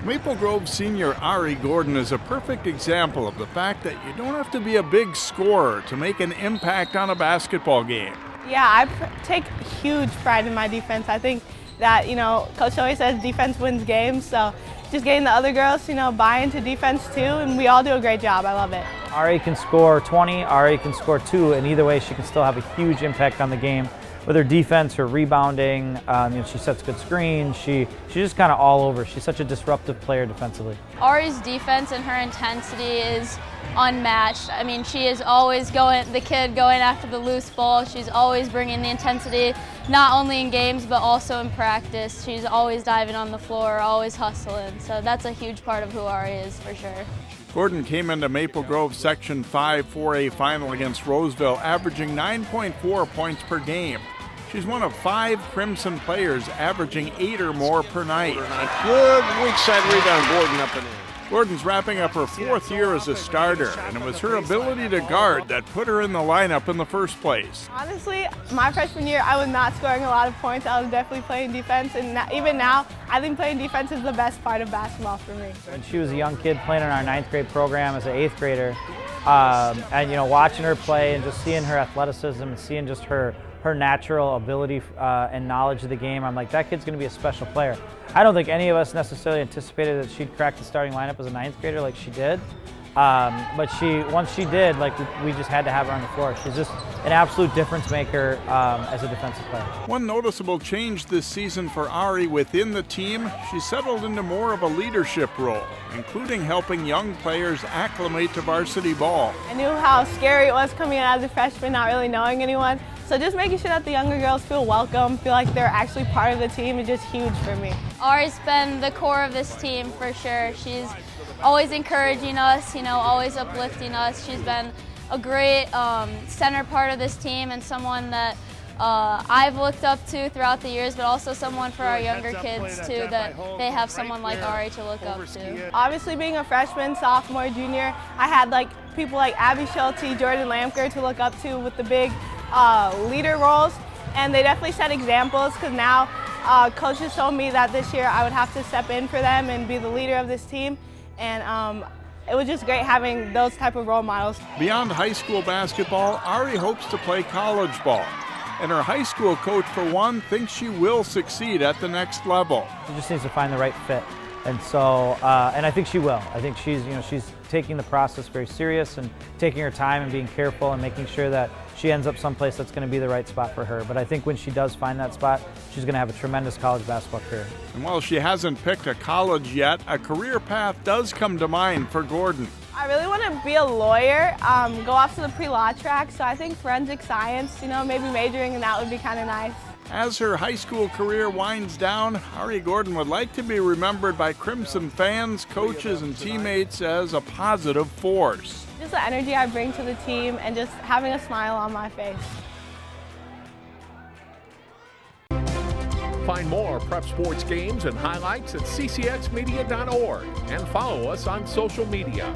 Maple Grove senior Ari Gordon is a perfect example of the fact that you don't have to be a big scorer to make an impact on a basketball game. Yeah, I take huge pride in my defense. I think that, Coach always says defense wins games, so just getting the other girls, buy into defense too, and we all do a great job. I love it. Ari can score 20, Ari can score 2, and either way she can still have a huge impact on the game. With her defense, her rebounding, she sets good screens, she's just kind of all over. She's such a disruptive player defensively. Ari's defense and her intensity is unmatched. I mean, she is always going after the loose ball. She's always bringing the intensity, not only in games, but also in practice. She's always diving on the floor, always hustling. So that's a huge part of who Ari is, for sure. Gordon came into Maple Grove Section 5 4A final against Roseville, averaging 9.4 points per game. She's one of 5 Crimson players averaging 8 or more per night. Good weak side rebound, Gordon up and in. Gordon's wrapping up her 4th year as a starter, and it was her ability to guard that put her in the lineup in the first place. Honestly, my freshman year, I was not scoring a lot of points. I was definitely playing defense, and even now, I think playing defense is the best part of basketball for me. When she was a young kid playing in our 9th grade program as an 8th grader, and watching her play and just seeing her athleticism and seeing just her natural ability and knowledge of the game, I'm like, that kid's going to be a special player. I don't think any of us necessarily anticipated that she'd crack the starting lineup as a 9th grader like she did. But once she did, we just had to have her on the floor. She's just an absolute difference maker as a defensive player. One noticeable change this season for Ari within the team, she settled into more of a leadership role, including helping young players acclimate to varsity ball. I knew how scary it was coming in as a freshman, not really knowing anyone. So just making sure that the younger girls feel welcome, feel like they're actually part of the team is just huge for me. Ari's been the core of this team for sure. She's always encouraging us, always uplifting us. She's been a great center part of this team and someone that I've looked up to throughout the years, but also someone for our younger kids too, that they have someone like Ari to look up to. Obviously being a freshman, sophomore, junior, I had people like Abby Schulte, Jordan Lamker to look up to with the big leader roles, and they definitely set examples because now coaches told me that this year I would have to step in for them and be the leader of this team, and it was just great having those type of role models. Beyond high school basketball, Ari hopes to play college ball, and her high school coach, for one, thinks she will succeed at the next level. She just needs to find the right fit, and so and I think she will. I think she's taking the process very serious and taking her time and being careful and making sure that she ends up someplace that's going to be the right spot for her. But I think when she does find that spot, she's going to have a tremendous college basketball career. And while she hasn't picked a college yet, a career path does come to mind for Gordon. I really want to be a lawyer, go off to the pre-law track, so I think forensic science, maybe majoring in that would be kind of nice. As her high school career winds down, Ari Gordon would like to be remembered by Crimson fans, coaches, and teammates as a positive force. Just the energy I bring to the team and just having a smile on my face. Find more prep sports games and highlights at ccxmedia.org and follow us on social media.